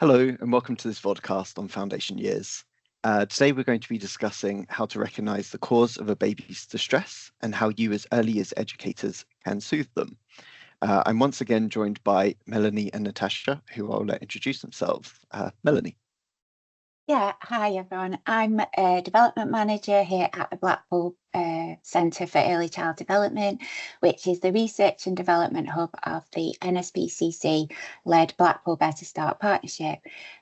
Hello and welcome to this vodcast on foundation years. Today we're going to be discussing how to recognise the cause of a baby's distress and how you as early years educators can soothe them. I'm once again joined by Melanie and Natasha, who I'll let introduce themselves. Melanie. Yeah, hi everyone. I'm a development manager here at the Blackpool Centre for Early Child Development, which is the research and development hub of the NSPCC-led Blackpool Better Start Partnership.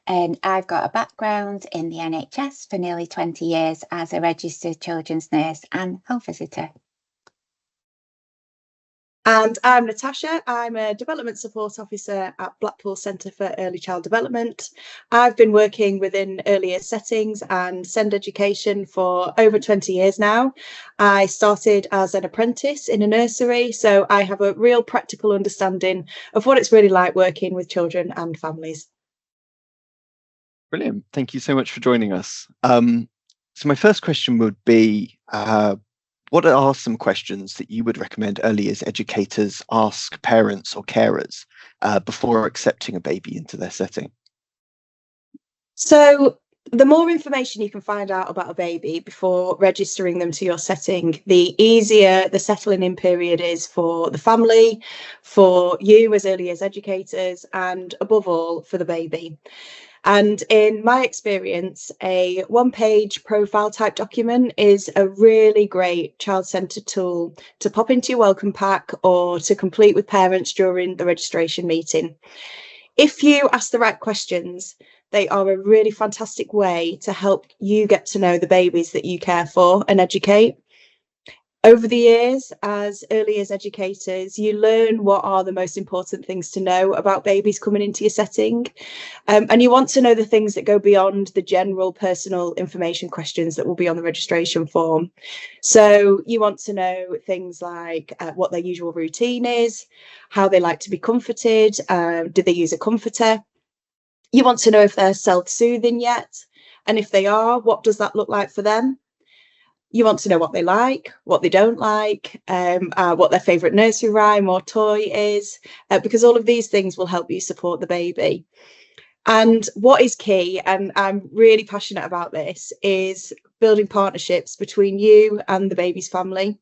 And I've got a background in the NHS for nearly 20 years as a registered children's nurse and health visitor. And I'm Natasha. I'm a Development Support Officer at Blackpool Centre for Early Child Development. I've been working within early years settings and SEND education for over 20 years now. I started as an apprentice in a nursery, so I have a real practical understanding of what it's really like working with children and families. Brilliant. Thank you so much for joining us. So my first question would be, what are some questions that you would recommend early years educators ask parents or carers before accepting a baby into their setting? So the more information you can find out about a baby before registering them to your setting, the easier the settling in period is for the family, for you as early years educators, and above all, for the baby. And in my experience, a one-page profile type document is a really great child-centred tool to pop into your welcome pack or to complete with parents during the registration meeting. If you ask the right questions, they are a really fantastic way to help you get to know the babies that you care for and educate. Over the years, as early years educators, you learn what are the most important things to know about babies coming into your setting. And you want to know the things that go beyond the general personal information questions that will be on the registration form. So you want to know things like what their usual routine is, how they like to be comforted, do they use a comforter? You want to know if they're self-soothing yet, and if they are, what does that look like for them? You want to know what they like, what they don't like, what their favourite nursery rhyme or toy is, because all of these things will help you support the baby. And what is key, and I'm really passionate about this, is building partnerships between you and the baby's family.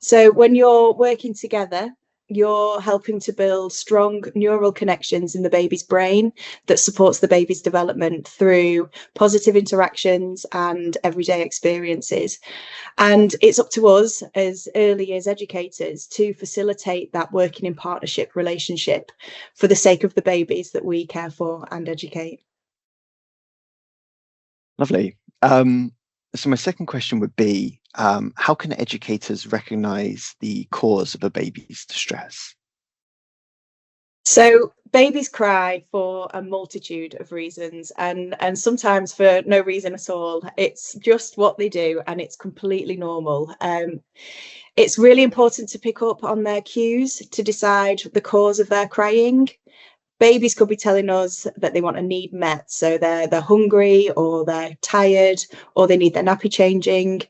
So when you're working together, you're helping to build strong neural connections in the baby's brain that supports the baby's development through positive interactions and everyday experiences. And it's up to us as early years educators to facilitate that working in partnership relationship for the sake of the babies that we care for and educate. Lovely. So my second question would be, how can educators recognise the cause of a baby's distress? So babies cry for a multitude of reasons and sometimes for no reason at all. It's just what they do and it's completely normal. It's really important to pick up on their cues to decide the cause of their crying. Babies could be telling us that they want a need met, so they're hungry or they're tired or they need their nappy changing.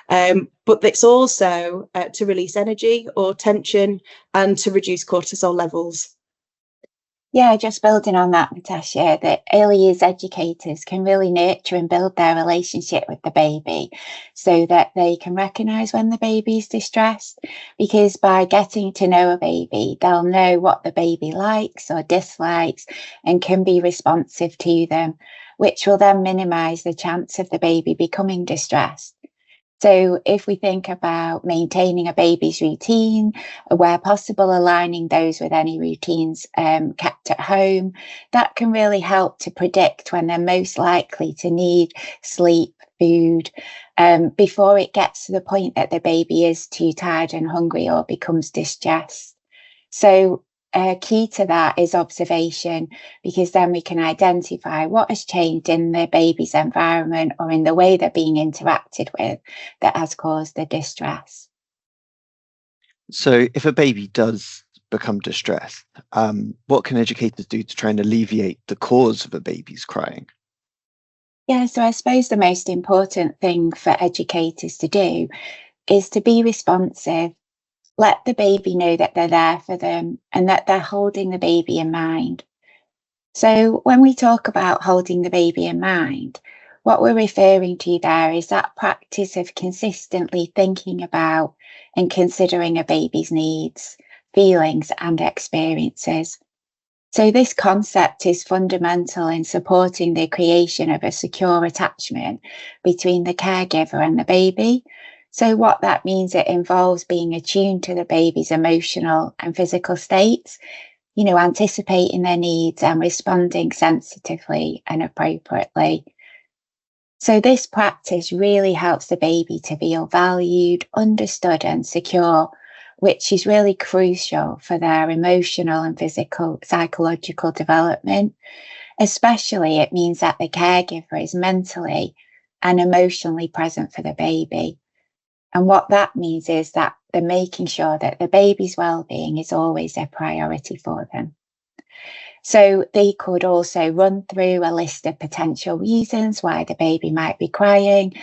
But it's also to release energy or tension and to reduce cortisol levels. Yeah, just building on that, Natasha, that early years educators can really nurture and build their relationship with the baby so that they can recognise when the baby's distressed, because by getting to know a baby, they'll know what the baby likes or dislikes and can be responsive to them, which will then minimise the chance of the baby becoming distressed. So if we think about maintaining a baby's routine, where possible, aligning those with any routines kept at home, that can really help to predict when they're most likely to need sleep, food, before it gets to the point that the baby is too tired and hungry or becomes distressed. So key to that is observation, because then we can identify what has changed in the baby's environment or in the way they're being interacted with that has caused the distress. So if a baby does become distressed, what can educators do to try and alleviate the cause of a baby's crying? Yeah, so I suppose the most important thing for educators to do is to be responsive. Let the baby know that they're there for them and that they're holding the baby in mind. So when we talk about holding the baby in mind, what we're referring to there is that practice of consistently thinking about and considering a baby's needs, feelings, and experiences. So this concept is fundamental in supporting the creation of a secure attachment between the caregiver and the baby. So what that means, it involves being attuned to the baby's emotional and physical states, anticipating their needs and responding sensitively and appropriately. So this practice really helps the baby to feel valued, understood, and secure, which is really crucial for their emotional and physical, psychological development. Especially, it means that the caregiver is mentally and emotionally present for the baby. And what that means is that they're making sure that the baby's well-being is always a priority for them. So they could also run through a list of potential reasons why the baby might be crying,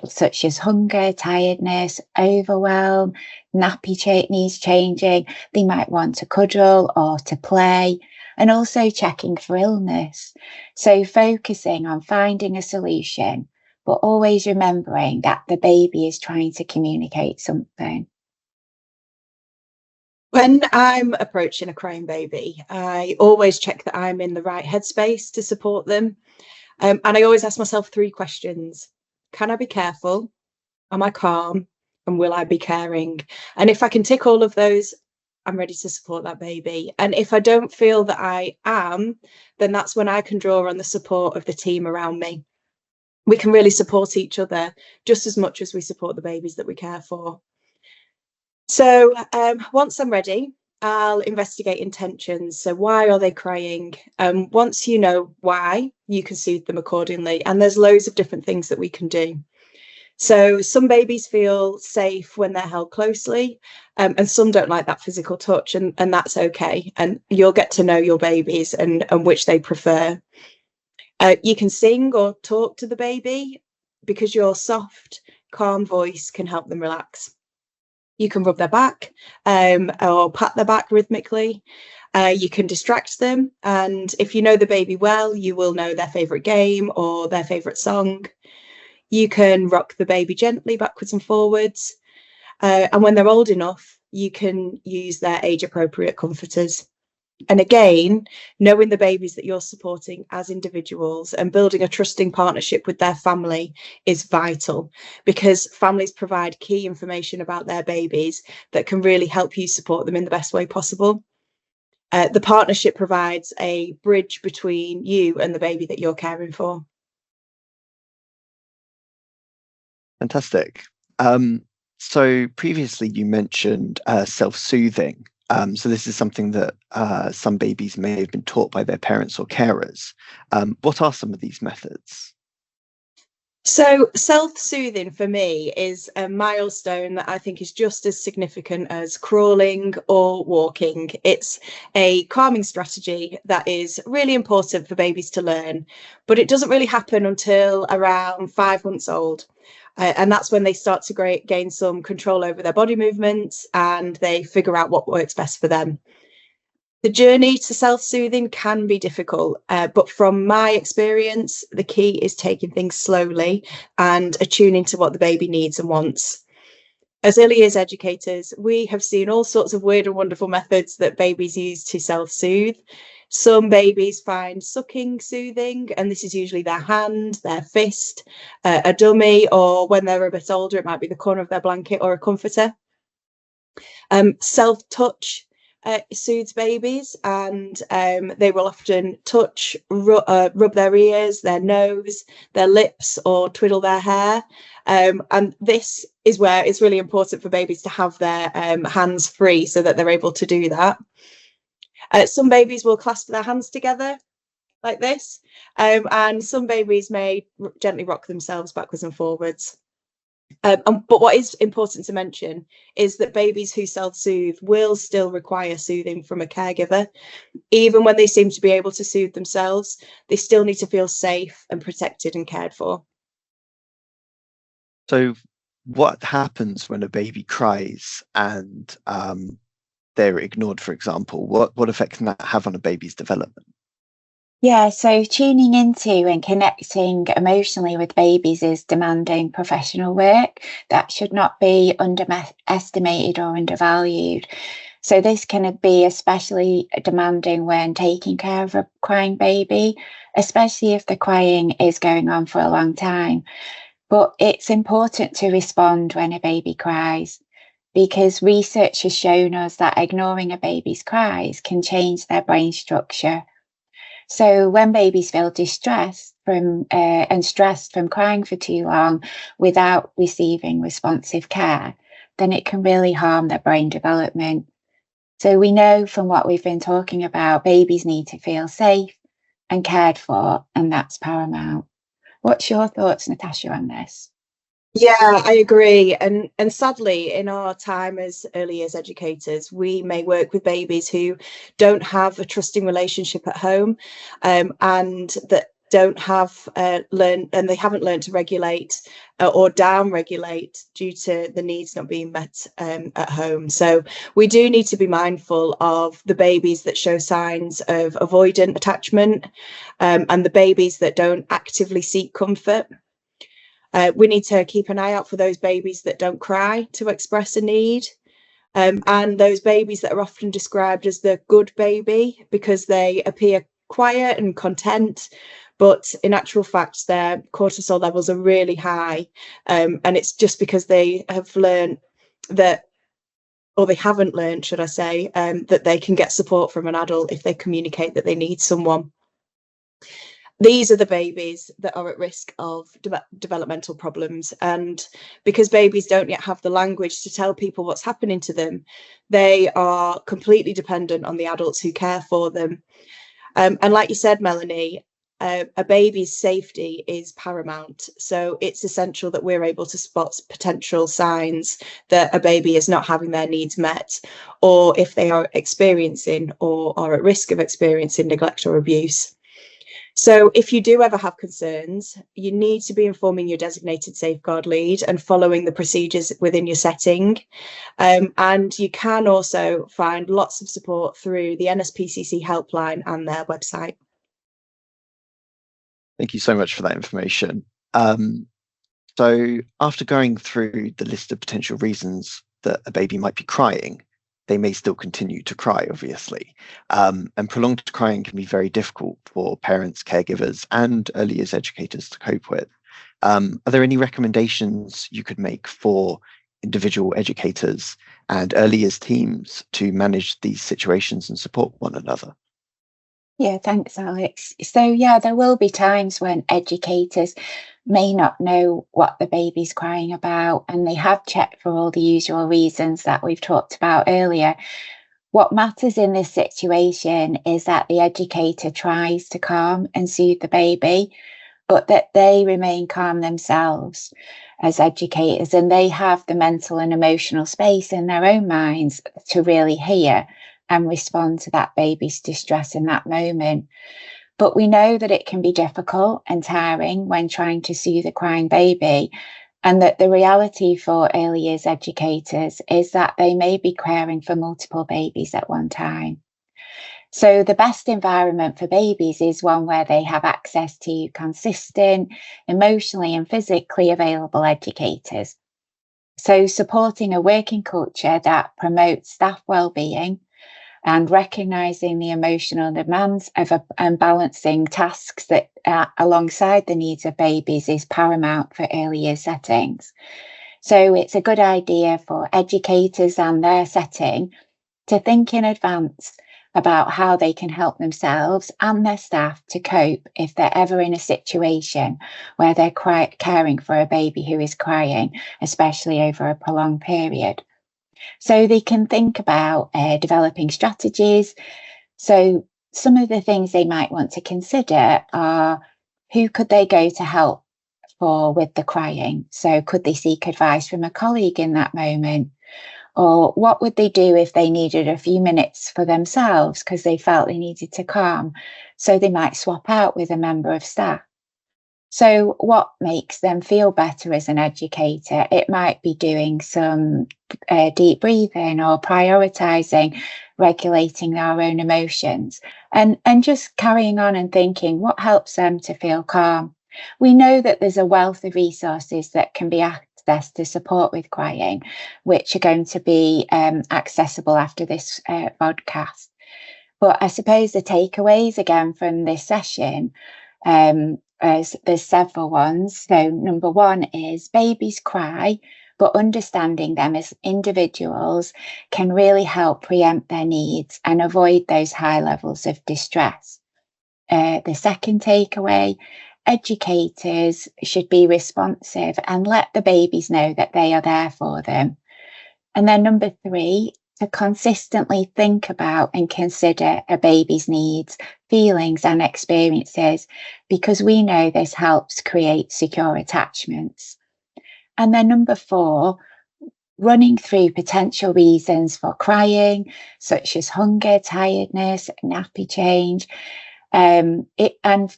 such as hunger, tiredness, overwhelm, needs changing. They might want to cuddle or to play, and also checking for illness. So focusing on finding a solution, but always remembering that the baby is trying to communicate something. When I'm approaching a crying baby, I always check that I'm in the right headspace to support them. And I always ask myself 3 questions. Can I be careful? Am I calm? And will I be caring? And if I can tick all of those, I'm ready to support that baby. And if I don't feel that I am, then that's when I can draw on the support of the team around me. We can really support each other just as much as we support the babies that we care for. So once I'm ready, I'll investigate intentions. So why are they crying? Once you know why, you can soothe them accordingly. And there's loads of different things that we can do. So some babies feel safe when they're held closely, and some don't like that physical touch, and that's okay. And you'll get to know your babies and which they prefer. You can sing or talk to the baby because your soft, calm voice can help them relax. You can rub their back or pat their back rhythmically. You can distract them. And if you know the baby well, you will know their favourite game or their favourite song. You can rock the baby gently backwards and forwards. And when they're old enough, you can use their age-appropriate comforters. And again, knowing the babies that you're supporting as individuals and building a trusting partnership with their family is vital, because families provide key information about their babies that can really help you support them in the best way possible. The partnership provides a bridge between you and the baby that you're caring for. Fantastic. So previously you mentioned self-soothing. So this is something that some babies may have been taught by their parents or carers. What are some of these methods? So self-soothing for me is a milestone that I think is just as significant as crawling or walking. It's a calming strategy that is really important for babies to learn, but it doesn't really happen until around 5 months old. And that's when they start to gain some control over their body movements and they figure out what works best for them. The journey to self-soothing can be difficult, but from my experience, the key is taking things slowly and attuning to what the baby needs and wants. As early years educators, we have seen all sorts of weird and wonderful methods that babies use to self-soothe. Some babies find sucking soothing, and this is usually their hand, their fist, a dummy, or when they're a bit older, it might be the corner of their blanket or a comforter. Self-touch soothes babies, and they will often touch, rub their ears, their nose, their lips, or twiddle their hair. And this is where it's really important for babies to have their hands free so that they're able to do that. Some babies will clasp their hands together like this, and some babies may gently rock themselves backwards and forwards. But what is important to mention is that babies who self-soothe will still require soothing from a caregiver. Even when they seem to be able to soothe themselves, they still need to feel safe and protected and cared for. So what happens when a baby cries and they're ignored, for example? What effect can that have on a baby's development? Yeah, so tuning into and connecting emotionally with babies is demanding professional work that should not be underestimated or undervalued. So, this can be especially demanding when taking care of a crying baby, especially if the crying is going on for a long time. But it's important to respond when a baby cries because research has shown us that ignoring a baby's cries can change their brain structure. So when babies feel distressed and stressed from crying for too long without receiving responsive care, then it can really harm their brain development. So we know from what we've been talking about, babies need to feel safe and cared for, and that's paramount. What's your thoughts, Natasha, on this? Yeah, I agree. And sadly, in our time as early years educators, we may work with babies who don't have a trusting relationship at home, and that don't have learned, and they haven't learned to regulate or down regulate due to the needs not being met at home. So we do need to be mindful of the babies that show signs of avoidant attachment, and the babies that don't actively seek comfort. We need to keep an eye out for those babies that don't cry to express a need, and those babies that are often described as the good baby because they appear quiet and content, but in actual fact, their cortisol levels are really high. And it's just because they have learned that, or they haven't learned, should I say, that they can get support from an adult if they communicate that they need someone. These are the babies that are at risk of developmental problems. And because babies don't yet have the language to tell people what's happening to them, they are completely dependent on the adults who care for them. And like you said, Melanie, a baby's safety is paramount. So it's essential that we're able to spot potential signs that a baby is not having their needs met, or if they are experiencing or are at risk of experiencing neglect or abuse. So if you do ever have concerns, you need to be informing your designated safeguard lead and following the procedures within your setting. And you can also find lots of support through the NSPCC helpline and their website. Thank you so much for that information. So after going through the list of potential reasons that a baby might be crying, they may still continue to cry, obviously. And prolonged crying can be very difficult for parents, caregivers, and early years educators to cope with. Are there any recommendations you could make for individual educators and early years teams to manage these situations and support one another? Yeah, thanks, Alex. So, yeah, there will be times when educators may not know what the baby's crying about, and they have checked for all the usual reasons that we've talked about earlier. What matters in this situation is that the educator tries to calm and soothe the baby, but that they remain calm themselves as educators, and they have the mental and emotional space in their own minds to really hear and respond to that baby's distress in that moment. But we know that it can be difficult and tiring when trying to soothe a crying baby, and that the reality for early years educators is that they may be caring for multiple babies at one time. So, the best environment for babies is one where they have access to consistent, emotionally and physically available educators. So, supporting a working culture that promotes staff well-being and recognizing the emotional demands and balancing tasks that alongside the needs of babies is paramount for early year settings. So it's a good idea for educators and their setting to think in advance about how they can help themselves and their staff to cope if they're ever in a situation where they're caring for a baby who is crying, especially over a prolonged period. So they can think about developing strategies. So some of the things they might want to consider are who could they go to help for with the crying? So could they seek advice from a colleague in that moment? Or what would they do if they needed a few minutes for themselves because they felt they needed to calm? So they might swap out with a member of staff. So what makes them feel better as an educator? It might be doing some deep breathing or prioritizing, regulating our own emotions, and just carrying on and thinking what helps them to feel calm. We know that there's a wealth of resources that can be accessed to support with crying, which are going to be accessible after this podcast. But I suppose the takeaways again from this session, there's several ones. So number one is babies cry, but understanding them as individuals can really help preempt their needs and avoid those high levels of distress. The second takeaway, educators should be responsive and let the babies know that they are there for them. And then number three, to consistently think about and consider a baby's needs, feelings, and experiences, because we know this helps create secure attachments. And then number four, running through potential reasons for crying, such as hunger, tiredness, nappy change, and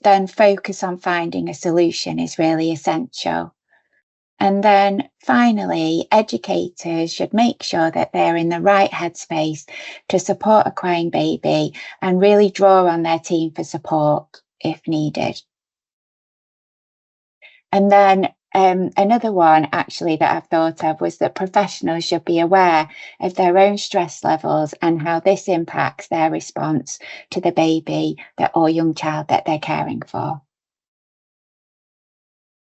then focus on finding a solution is really essential. And then finally, educators should make sure that they're in the right headspace to support a crying baby and really draw on their team for support if needed. And then another one actually that I've thought of was that professionals should be aware of their own stress levels and how this impacts their response to the baby or young child that they're caring for.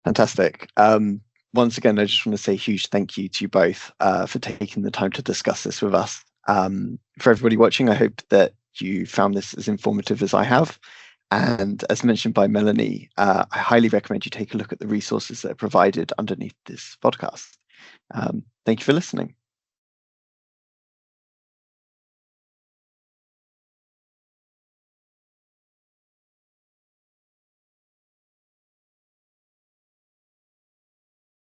Fantastic. Once again, I just want to say a huge thank you to you both for taking the time to discuss this with us. For everybody watching, I hope that you found this as informative as I have. And as mentioned by Melanie, I highly recommend you take a look at the resources that are provided underneath this podcast. Thank you for listening.